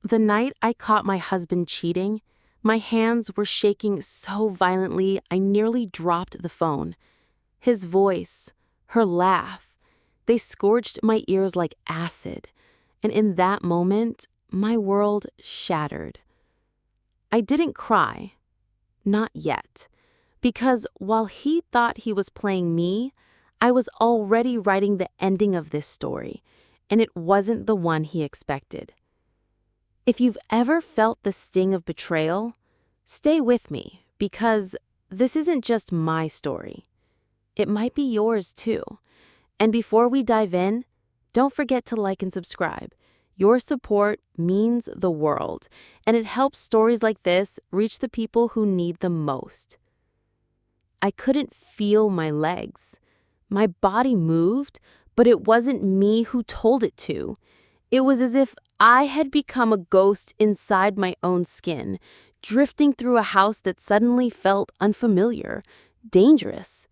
The night I caught my husband cheating, my hands were shaking so violently I nearly dropped the phone. His voice, her laugh, they scorched my ears like acid, and in that moment, my world shattered. I didn't cry, not yet, because while he thought he was playing me, I was already writing the ending of this story, and it wasn't the one he expected. If you've ever felt the sting of betrayal, stay with me, because this isn't just my story. It might be yours too. And before we dive in, don't forget to like and subscribe. Your support means the world, and it helps stories like this reach the people who need them most. I couldn't feel my legs. My body moved, but it wasn't me who told it to. It was as if I had become a ghost inside my own skin, drifting through a house that suddenly felt unfamiliar, dangerous.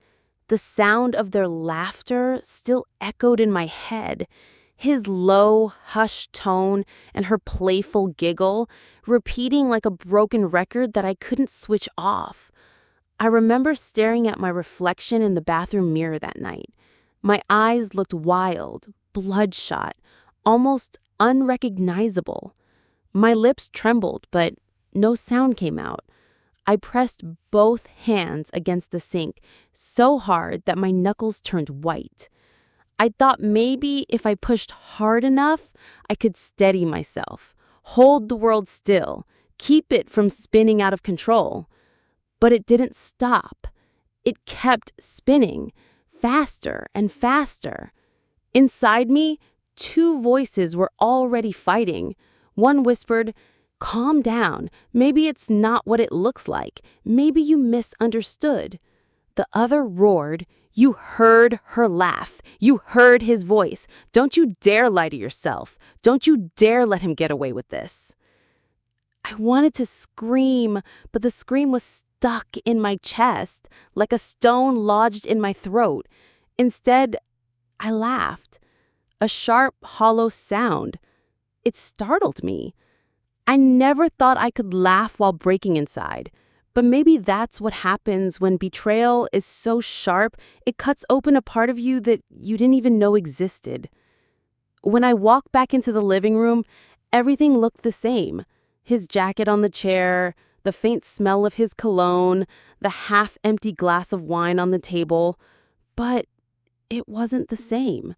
The sound of their laughter still echoed in my head, his low, hushed tone and her playful giggle, repeating like a broken record that I couldn't switch off. I remember staring at my reflection in the bathroom mirror that night. My eyes looked wild, bloodshot, almost unrecognizable. My lips trembled, but no sound came out. I pressed both hands against the sink so hard that my knuckles turned white. I thought maybe if I pushed hard enough, I could steady myself, hold the world still, keep it from spinning out of control. But it didn't stop. It kept spinning, faster and faster. Inside me, two voices were already fighting. One whispered, "Calm down. Maybe it's not what it looks like. Maybe you misunderstood." The other roared, "You heard her laugh. You heard his voice. Don't you dare lie to yourself. Don't you dare let him get away with this." I wanted to scream, but the scream was stuck in my chest, like a stone lodged in my throat. Instead, I laughed. A sharp, hollow sound. It startled me. I never thought I could laugh while breaking inside. But maybe that's what happens when betrayal is so sharp, it cuts open a part of you that you didn't even know existed. When I walked back into the living room, everything looked the same. His jacket on the chair, the faint smell of his cologne, the half-empty glass of wine on the table. But it wasn't the same.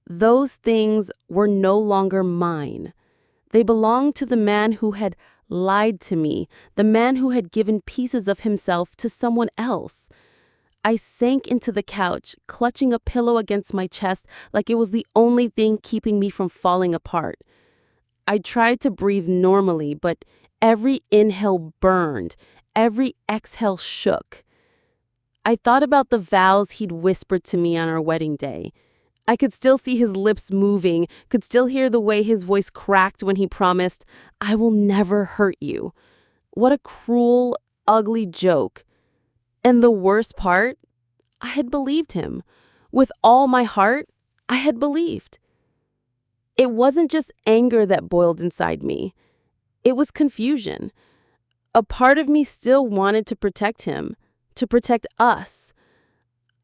Those things were no longer mine. They belonged to the man who had lied to me, the man who had given pieces of himself to someone else. I sank into the couch, clutching a pillow against my chest like it was the only thing keeping me from falling apart. I tried to breathe normally, but every inhale burned, every exhale shook. I thought about the vows he'd whispered to me on our wedding day. I could still see his lips moving, could still hear the way his voice cracked when he promised, "I will never hurt you." What a cruel, ugly joke. And the worst part, I had believed him. With all my heart, I had believed. It wasn't just anger that boiled inside me. It was confusion. A part of me still wanted to protect him, to protect us.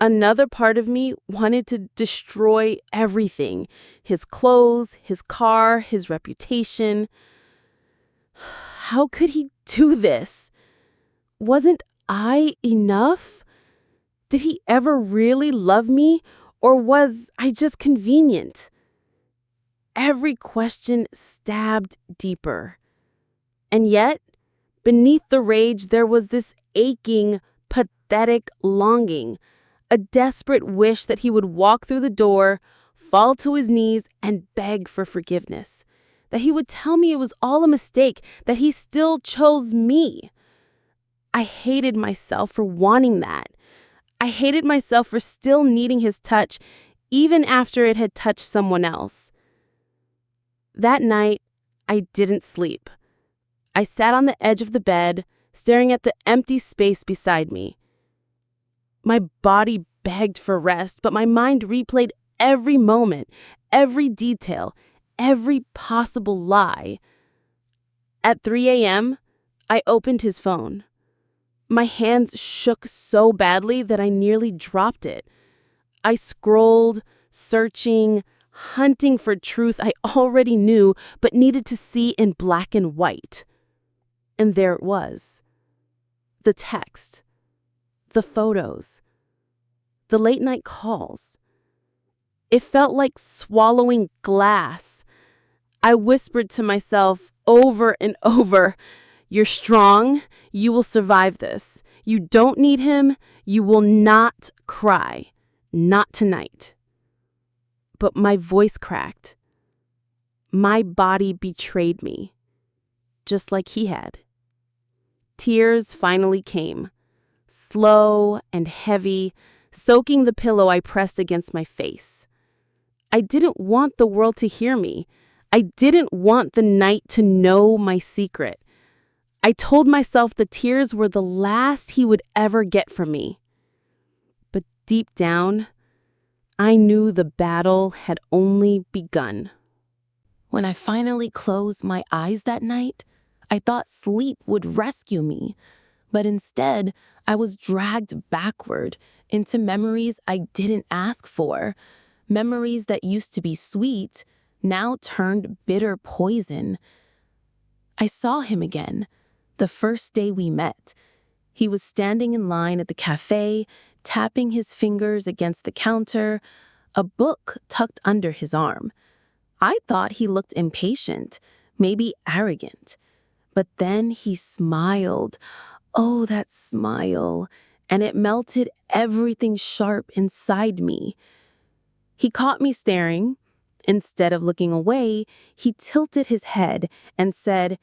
Another part of me wanted to destroy everything, his clothes, his car, his reputation. How could he do this? Wasn't I enough? Did he ever really love me, or was I just convenient? Every question stabbed deeper. And yet, beneath the rage, there was this aching, pathetic longing. A desperate wish that he would walk through the door, fall to his knees, and beg for forgiveness. That he would tell me it was all a mistake, that he still chose me. I hated myself for wanting that. I hated myself for still needing his touch, even after it had touched someone else. That night, I didn't sleep. I sat on the edge of the bed, staring at the empty space beside me. My body begged for rest, but my mind replayed every moment, every detail, every possible lie. At 3 a.m., I opened his phone. My hands shook so badly that I nearly dropped it. I scrolled, searching, hunting for truth I already knew but needed to see in black and white. And there it was. The text, the photos, the late night calls. It felt like swallowing glass. I whispered to myself over and over, "You're strong. You will survive this. You don't need him. You will not cry. Not tonight." But my voice cracked. My body betrayed me, just like he had. Tears finally came, slow and heavy, soaking the pillow I pressed against my face. I didn't want the world to hear me. I didn't want the night to know my secret. I told myself the tears were the last he would ever get from me. But deep down, I knew the battle had only begun. When I finally closed my eyes that night, I thought sleep would rescue me. But instead, I was dragged backward into memories I didn't ask for. Memories that used to be sweet now turned bitter poison. I saw him again, the first day we met. He was standing in line at the cafe, tapping his fingers against the counter, a book tucked under his arm. I thought he looked impatient, maybe arrogant. But then he smiled. Oh, that smile. And it melted everything sharp inside me. He caught me staring. Instead of looking away, he tilted his head and said,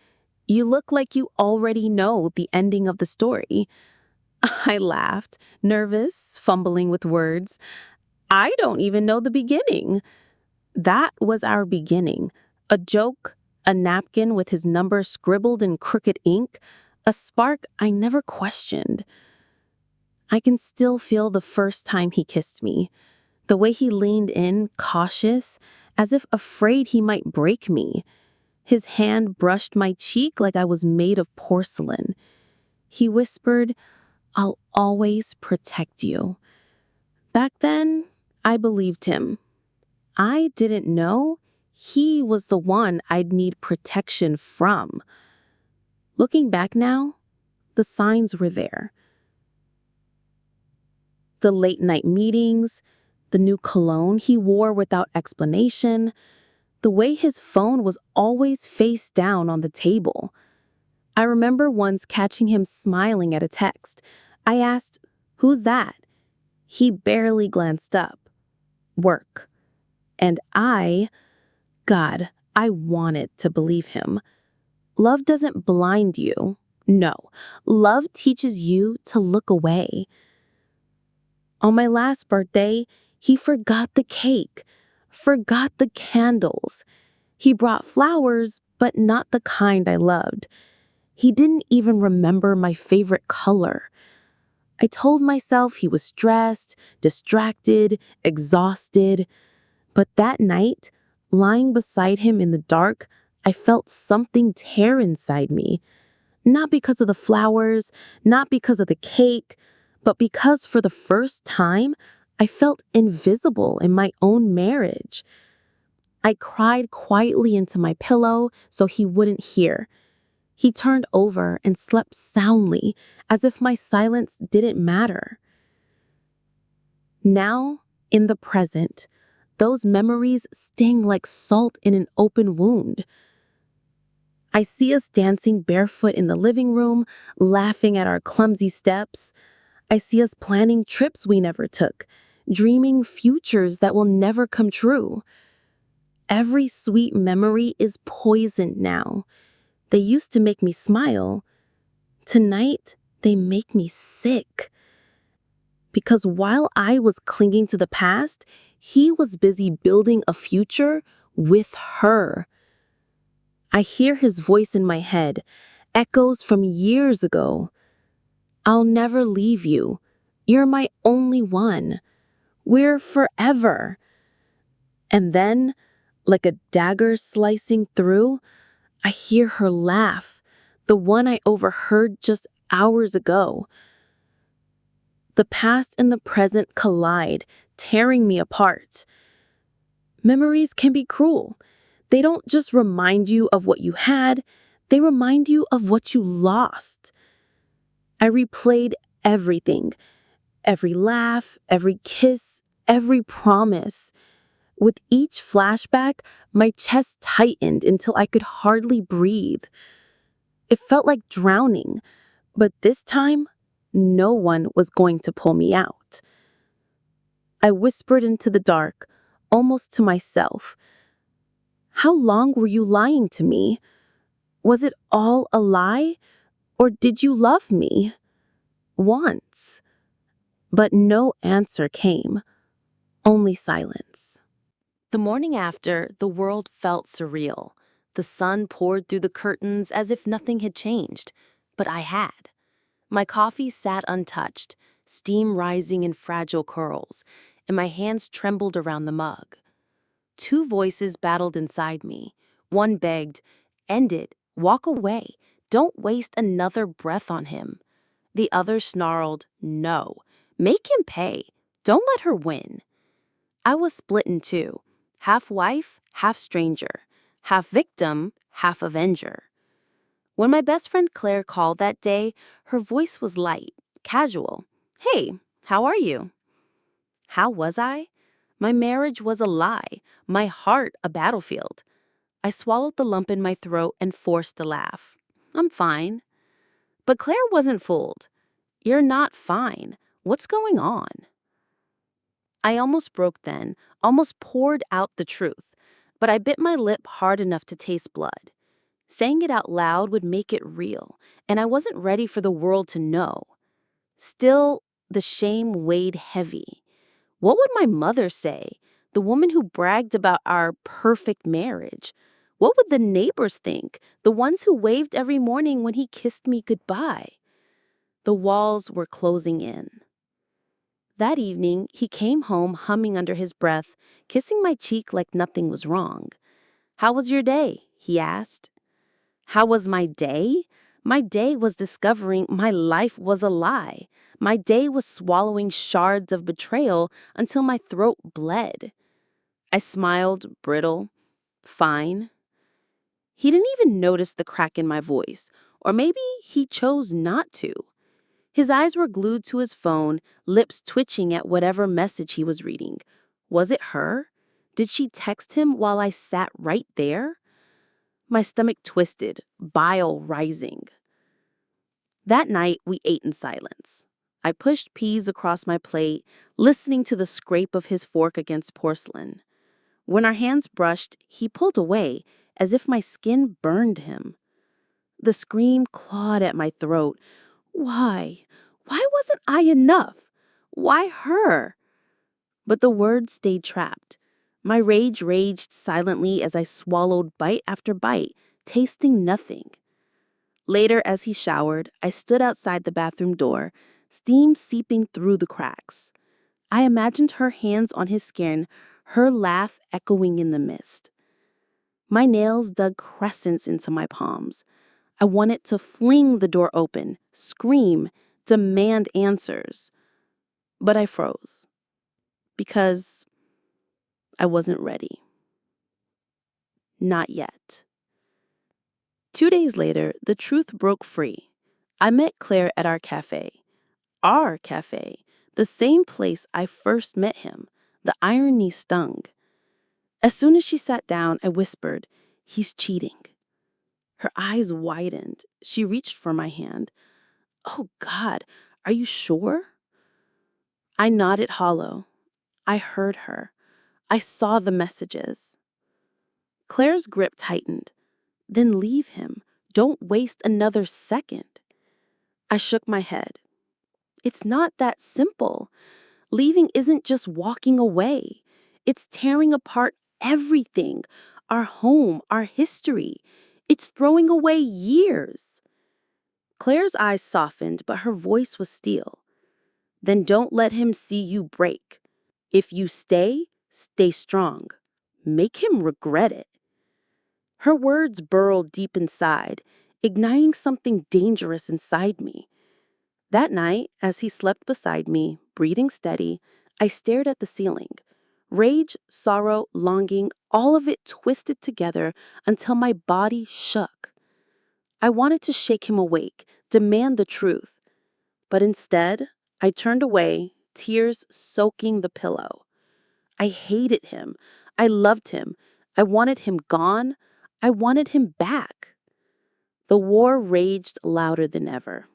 "You look like you already know the ending of the story." I laughed, nervous, fumbling with words. "I don't even know the beginning." That was our beginning. A joke, a napkin with his number scribbled in crooked ink, a spark I never questioned. I can still feel the first time he kissed me. The way he leaned in, cautious, as if afraid he might break me. His hand brushed my cheek like I was made of porcelain. He whispered, "I'll always protect you." Back then, I believed him. I didn't know he was the one I'd need protection from. Looking back now, the signs were there. The late night meetings, the new cologne he wore without explanation, the way his phone was always face down on the table. I remember once catching him smiling at a text. I asked, "Who's that?" He barely glanced up. "Work." And God, I wanted to believe him. Love doesn't blind you. No, love teaches you to look away. On my last birthday, he forgot the cake, forgot the candles. He brought flowers, but not the kind I loved. He didn't even remember my favorite color. I told myself he was stressed, distracted, exhausted. But that night, lying beside him in the dark, I felt something tear inside me. Not because of the flowers, not because of the cake, but because for the first time, I felt invisible in my own marriage. I cried quietly into my pillow so he wouldn't hear. He turned over and slept soundly, as if my silence didn't matter. Now, in the present, those memories sting like salt in an open wound. I see us dancing barefoot in the living room, laughing at our clumsy steps. I see us planning trips we never took, dreaming futures that will never come true. Every sweet memory is poisoned now. They used to make me smile. Tonight, they make me sick. Because while I was clinging to the past, he was busy building a future with her. I hear his voice in my head, echoes from years ago. "I'll never leave you. You're my only one. We're forever." And then, like a dagger slicing through, I hear her laugh. the one I overheard just hours ago. The past and the present collide, tearing me apart. Memories can be cruel. They don't just remind you of what you had, they remind you of what you lost. I replayed everything, every laugh, every kiss, every promise. With each flashback, my chest tightened until I could hardly breathe. It felt like drowning, but this time, no one was going to pull me out. I whispered into the dark, almost to myself. How long were you lying to me? Was it all a lie? Or did you love me? Once. But no answer came, only silence. The morning after, the world felt surreal. The sun poured through the curtains as if nothing had changed, but I had. My coffee sat untouched, steam rising in fragile curls, and my hands trembled around the mug. Two voices battled inside me. One begged, "End it, walk away, don't waste another breath on him." The other snarled, "No, make him pay, don't let her win." I was split in two, half wife, half stranger, half victim, half avenger. When my best friend Claire called that day, her voice was light, casual. "Hey, how are you?" How was I? My marriage was a lie, my heart a battlefield. I swallowed the lump in my throat and forced a laugh. "I'm fine." But Claire wasn't fooled. "You're not fine. What's going on?" I almost broke then, almost poured out the truth, but I bit my lip hard enough to taste blood. Saying it out loud would make it real, and I wasn't ready for the world to know. Still, the shame weighed heavy. What would my mother say, the woman who bragged about our perfect marriage? What would the neighbors think, the ones who waved every morning when he kissed me goodbye? The walls were closing in. That evening, he came home humming under his breath, kissing my cheek like nothing was wrong. "How was your day?" he asked. How was my day? My day was discovering my life was a lie. My day was swallowing shards of betrayal until my throat bled. I smiled, brittle, fine. He didn't even notice the crack in my voice, or maybe he chose not to. His eyes were glued to his phone, lips twitching at whatever message he was reading. Was it her? Did she text him while I sat right there? My stomach twisted, bile rising. That night, we ate in silence. I pushed peas across my plate, listening to the scrape of his fork against porcelain. When our hands brushed, he pulled away, as if my skin burned him. The scream clawed at my throat. Why? Why wasn't I enough? Why her? But the words stayed trapped. My rage raged silently as I swallowed bite after bite, tasting nothing. Later, as he showered, I stood outside the bathroom door, steam seeping through the cracks. I imagined her hands on his skin, her laugh echoing in the mist. My nails dug crescents into my palms. I wanted to fling the door open, scream, demand answers. But I froze. Because I wasn't ready. Not yet. 2 days later, the truth broke free. I met Claire at our cafe. Our cafe. The same place I first met him. The irony stung. As soon as she sat down, I whispered, "He's cheating." Her eyes widened. She reached for my hand. "Oh, God, are you sure?" I nodded hollow. I heard her. I saw the messages. Claire's grip tightened. "Then leave him. Don't waste another second." I shook my head. It's not that simple. Leaving isn't just walking away. It's tearing apart everything, our home, our history. It's throwing away years. Claire's eyes softened, but her voice was steel. "Then don't let him see you break. If you stay, stay strong. Make him regret it." Her words burrowed deep inside. igniting something dangerous inside me. That night, as he slept beside me, breathing steady, I stared at the ceiling. Rage, sorrow, longing, all of it twisted together until my body shook. I wanted to shake him awake, demand the truth. But instead, I turned away, tears soaking the pillow. I hated him. I loved him. I wanted him gone. I wanted him back. The war raged louder than ever.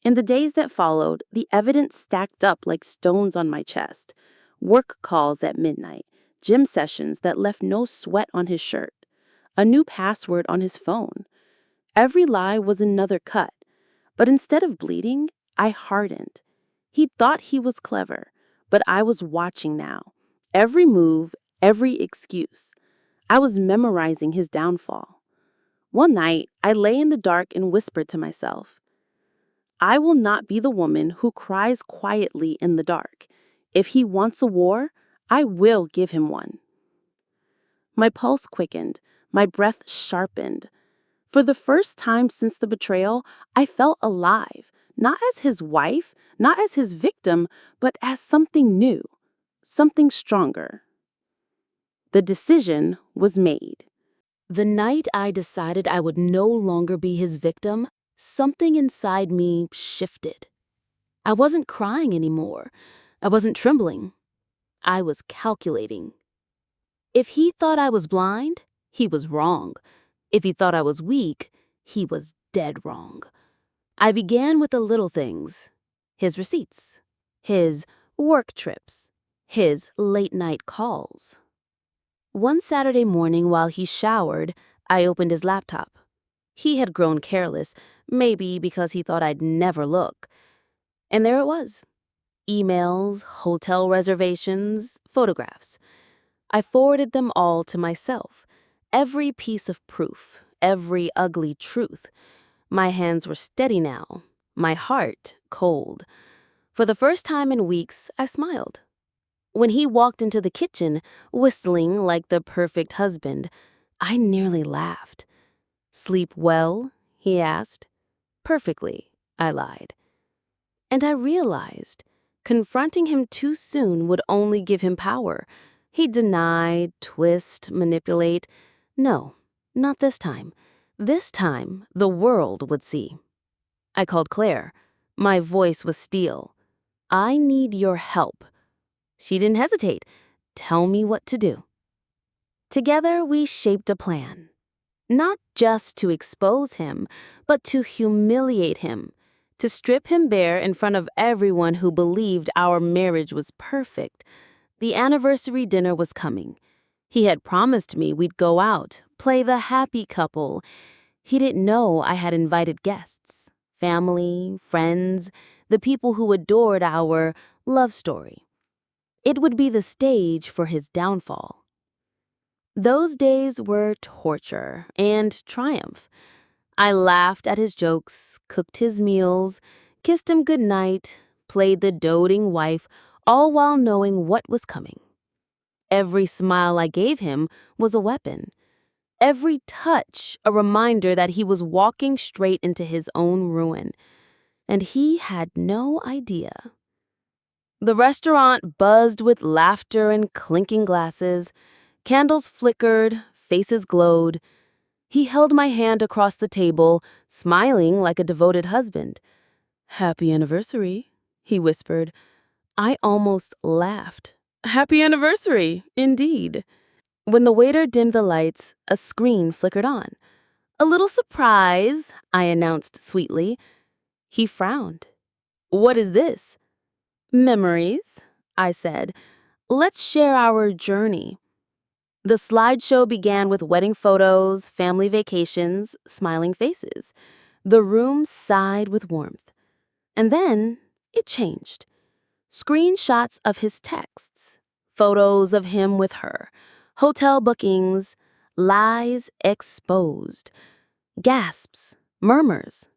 In the days that followed, the evidence stacked up like stones on my chest. Work calls at midnight, gym sessions that left no sweat on his shirt, a new password on his phone. Every lie was another cut. But instead of bleeding, I hardened. He thought he was clever, but I was watching now. Every move, every excuse. I was memorizing his downfall. One night, I lay in the dark and whispered to myself, I will not be the woman who cries quietly in the dark. If he wants a war, I will give him one. My pulse quickened, my breath sharpened. For the first time since the betrayal, I felt alive, not as his wife, not as his victim, but as something new, something stronger. The decision was made. The night I decided I would no longer be his victim, something inside me shifted. I wasn't crying anymore. I wasn't trembling. I was calculating. If he thought I was blind, he was wrong. If he thought I was weak, he was dead wrong. I began with the little things. His receipts. His work trips. His late-night calls. One Saturday morning while he showered, I opened his laptop. He had grown careless, maybe because he thought I'd never look. And there it was. Emails, hotel reservations, photographs. I forwarded them all to myself. Every piece of proof, every ugly truth. My hands were steady now, my heart cold. For the first time in weeks, I smiled. When he walked into the kitchen, whistling like the perfect husband, I nearly laughed. "Sleep well?" he asked. "Perfectly," I lied. And I realized, confronting him too soon would only give him power. He'd deny, twist, manipulate. No, not this time. This time, the world would see. I called Claire. My voice was steel. "I need your help." She didn't hesitate. "Tell me what to do." Together, we shaped a plan. Not just to expose him, but to humiliate him. To strip him bare in front of everyone who believed our marriage was perfect. The anniversary dinner was coming. He had promised me we'd go out, play the happy couple. He didn't know I had invited guests, family, friends, the people who adored our love story. It would be the stage for his downfall. Those days were torture and triumph. I laughed at his jokes, cooked his meals, kissed him goodnight, played the doting wife, all while knowing what was coming. Every smile I gave him was a weapon. Every touch a reminder that he was walking straight into his own ruin. And he had no idea. The restaurant buzzed with laughter and clinking glasses. Candles flickered, faces glowed. He held my hand across the table, smiling like a devoted husband. "Happy anniversary," he whispered. I almost laughed. Happy anniversary, indeed. When the waiter dimmed the lights, a screen flickered on. "A little surprise," I announced sweetly. He frowned. "What is this?" "Memories," I said. "Let's share our journey." The slideshow began with wedding photos, family vacations, smiling faces. The room sighed with warmth. And then it changed. Screenshots of his texts, photos of him with her, hotel bookings, lies exposed, gasps, murmurs.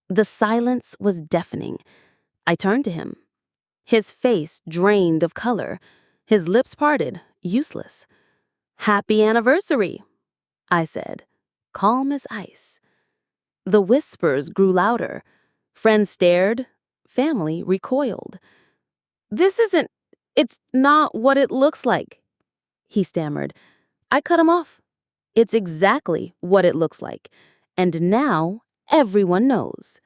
The silence was deafening. I turned to him. His face drained of color, his lips parted, useless. "Happy anniversary," I said, calm as ice. The whispers grew louder. Friends stared. Family recoiled. It's not what it looks like," he stammered. I cut him off. "It's exactly what it looks like. And now everyone knows."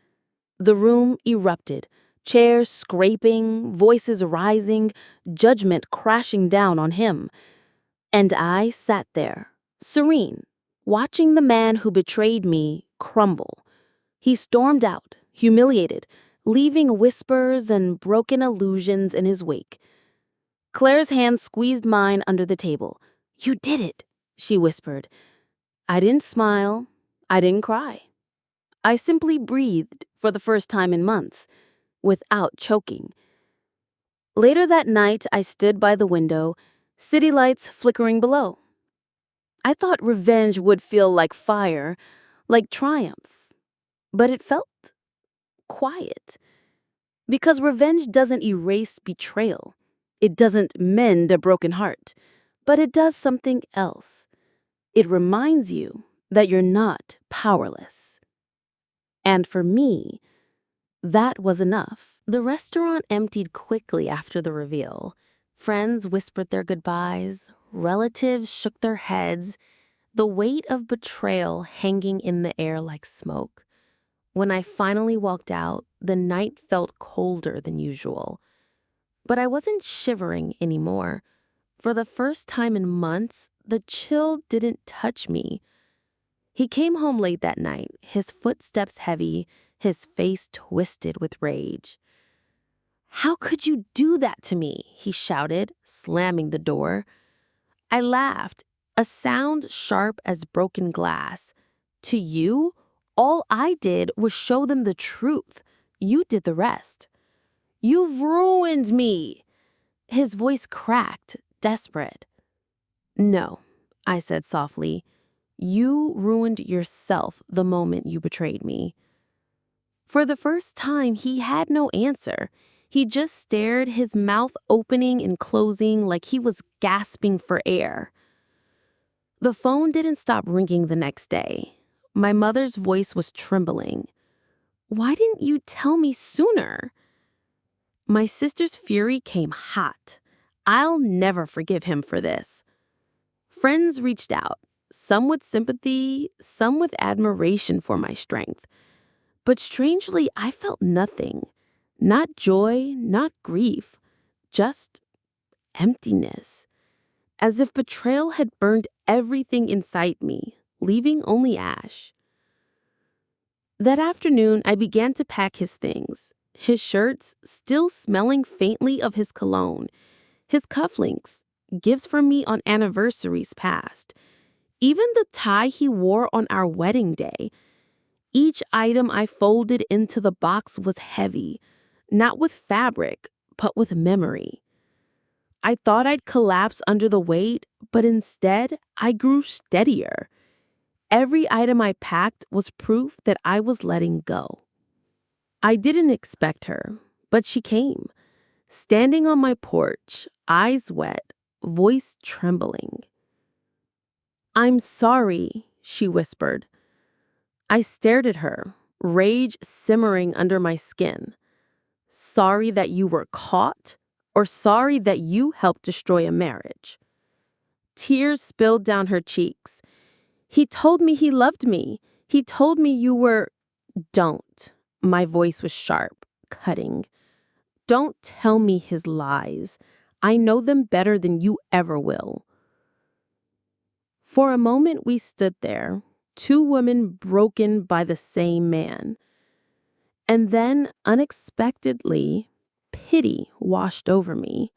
The room erupted, chairs scraping, voices rising, judgment crashing down on him. And I sat there, serene, watching the man who betrayed me crumble. He stormed out, humiliated, leaving whispers and broken illusions in his wake. Claire's hand squeezed mine under the table. "You did it," she whispered. I didn't smile. I didn't cry. I simply breathed for the first time in months, without choking. Later that night, I stood by the window, city lights flickering below. I thought revenge would feel like fire, like triumph. But it felt quiet. Because revenge doesn't erase betrayal. It doesn't mend a broken heart. But it does something else. It reminds you that you're not powerless. And for me, that was enough. The restaurant emptied quickly after the reveal. Friends whispered their goodbyes. Relatives shook their heads, the weight of betrayal hanging in the air like smoke. When I finally walked out, the night felt colder than usual. But I wasn't shivering anymore. For the first time in months, the chill didn't touch me. He came home late that night, his footsteps heavy, his face twisted with rage. "How could you do that to me?" he shouted, slamming the door. I laughed, a sound sharp as broken glass. "To you? All I did was show them the truth. You did the rest." "You've ruined me." His voice cracked, desperate. "No," I said softly. "You ruined yourself the moment you betrayed me." For the first time, he had no answer. He just stared, his mouth opening and closing like he was gasping for air. The phone didn't stop ringing the next day. My mother's voice was trembling. "Why didn't you tell me sooner?" My sister's fury came hot. I'll never forgive him for this. Friends reached out, some with sympathy, some with admiration for my strength. But strangely, I felt nothing. Not joy, not grief, just emptiness. As if betrayal had burned everything inside me, leaving only ash. That afternoon, I began to pack his things. His shirts, still smelling faintly of his cologne. His cufflinks, gifts from me on anniversaries past. Even the tie he wore on our wedding day. Each item I folded into the box was heavy, not with fabric, but with memory. I thought I'd collapse under the weight, but instead, I grew steadier. Every item I packed was proof that I was letting go. I didn't expect her, but she came, standing on my porch, eyes wet, voice trembling. "I'm sorry," she whispered. I stared at her, rage simmering under my skin. Sorry that you were caught, or sorry that you helped destroy a marriage? Tears spilled down her cheeks. "He told me he loved me. He told me you were—" "Don't." My voice was sharp, cutting. "Don't tell me his lies. I know them better than you ever will." For a moment we stood there, two women broken by the same man. And then, unexpectedly, pity washed over me.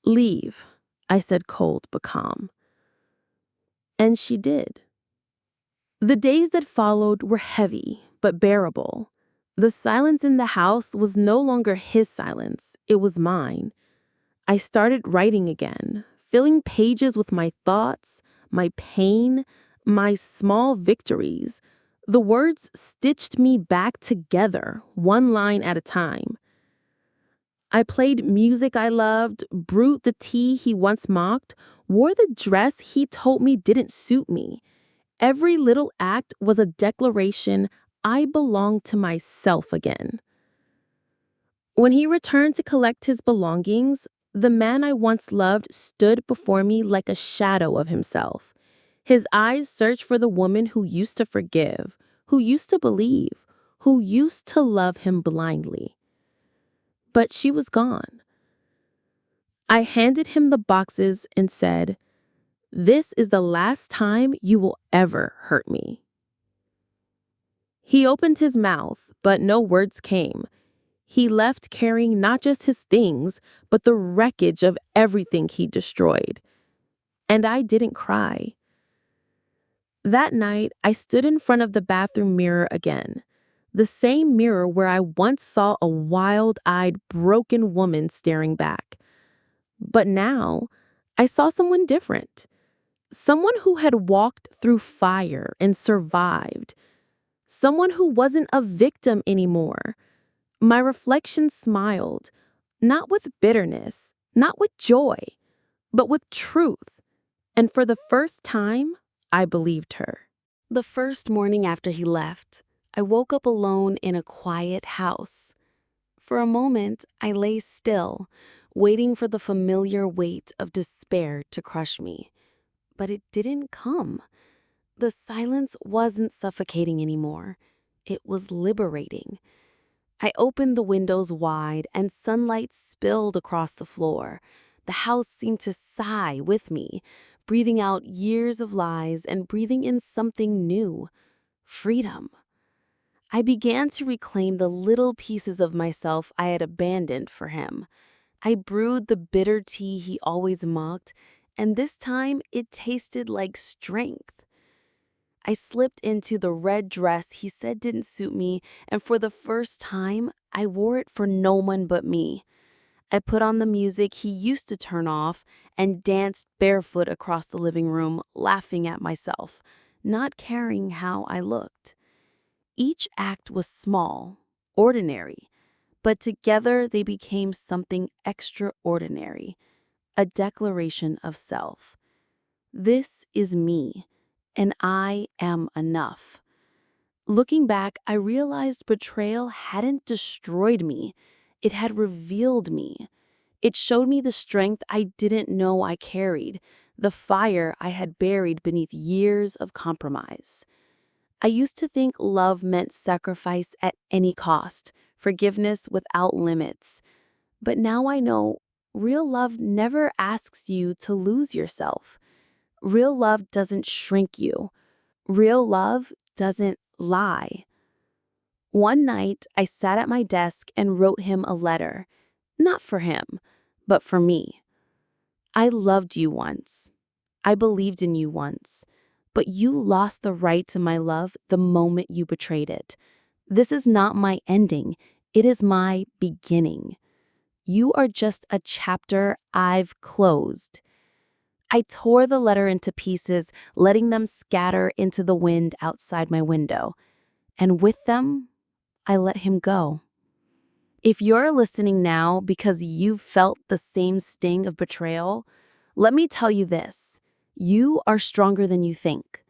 "Leave," I said, cold but calm. And she did. The days that followed were heavy, but bearable. The silence in the house was no longer his silence, it was mine. I started writing again, filling pages with my thoughts, my pain, my small victories. The words stitched me back together, one line at a time. I played music I loved, brewed the tea he once mocked, wore the dress he told me didn't suit me. Every little act was a declaration I belonged to myself again. When he returned to collect his belongings, the man I once loved stood before me like a shadow of himself. His eyes searched for the woman who used to forgive, who used to believe, who used to love him blindly. But she was gone. I handed him the boxes and said, "This is the last time you will ever hurt me." He opened his mouth, but no words came. He left carrying not just his things, but the wreckage of everything he destroyed. And I didn't cry. That night, I stood in front of the bathroom mirror again. The same mirror where I once saw a wild-eyed, broken woman staring back. But now, I saw someone different. Someone who had walked through fire and survived. Someone who wasn't a victim anymore. My reflection smiled, not with bitterness, not with joy, but with truth. And for the first time, I believed her. The first morning after he left, I woke up alone in a quiet house. For a moment, I lay still, waiting for the familiar weight of despair to crush me. But it didn't come. The silence wasn't suffocating anymore. It was liberating. I opened the windows wide and sunlight spilled across the floor. The house seemed to sigh with me, breathing out years of lies and breathing in something new, freedom. I began to reclaim the little pieces of myself I had abandoned for him. I brewed the bitter tea he always mocked, and this time it tasted like strength. I slipped into the red dress he said didn't suit me, and for the first time, I wore it for no one but me. I put on the music he used to turn off and danced barefoot across the living room, laughing at myself, not caring how I looked. Each act was small, ordinary, but together they became something extraordinary, a declaration of self. This is me, and I am enough. Looking back, I realized betrayal hadn't destroyed me. It had revealed me. It showed me the strength I didn't know I carried, the fire I had buried beneath years of compromise. I used to think love meant sacrifice at any cost, forgiveness without limits. But now I know real love never asks you to lose yourself. Real love doesn't shrink you. Real love doesn't lie. One night, I sat at my desk and wrote him a letter. Not for him, but for me. I loved you once. I believed in you once. But you lost the right to my love the moment you betrayed it. This is not my ending. It is my beginning. You are just a chapter I've closed. I tore the letter into pieces, letting them scatter into the wind outside my window. And with them, I let him go. If you're listening now because you've felt the same sting of betrayal, let me tell you this. You are stronger than you think.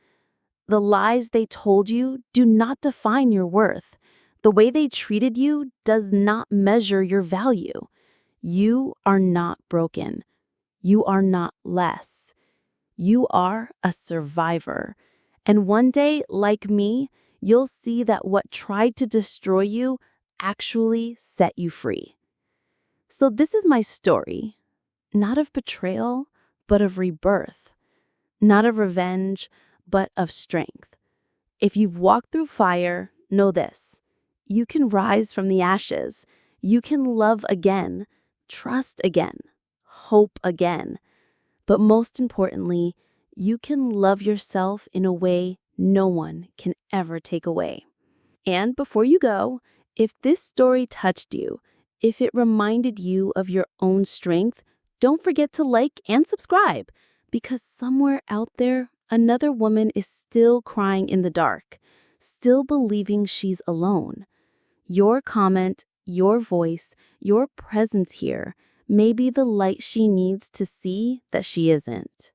The lies they told you do not define your worth. The way they treated you does not measure your value. You are not broken. You are not less. You are a survivor. And one day, like me, you'll see that what tried to destroy you actually set you free. So this is my story, not of betrayal, but of rebirth. Not of revenge, but of strength. If you've walked through fire, know this. You can rise from the ashes. You can love again, trust again, hope again. But most importantly, you can love yourself in a way no one can ever take away. And before you go, if this story touched you, if it reminded you of your own strength, don't forget to like and subscribe, because somewhere out there, another woman is still crying in the dark, still believing she's alone. Your comment, your voice, your presence here may be the light she needs to see that she isn't.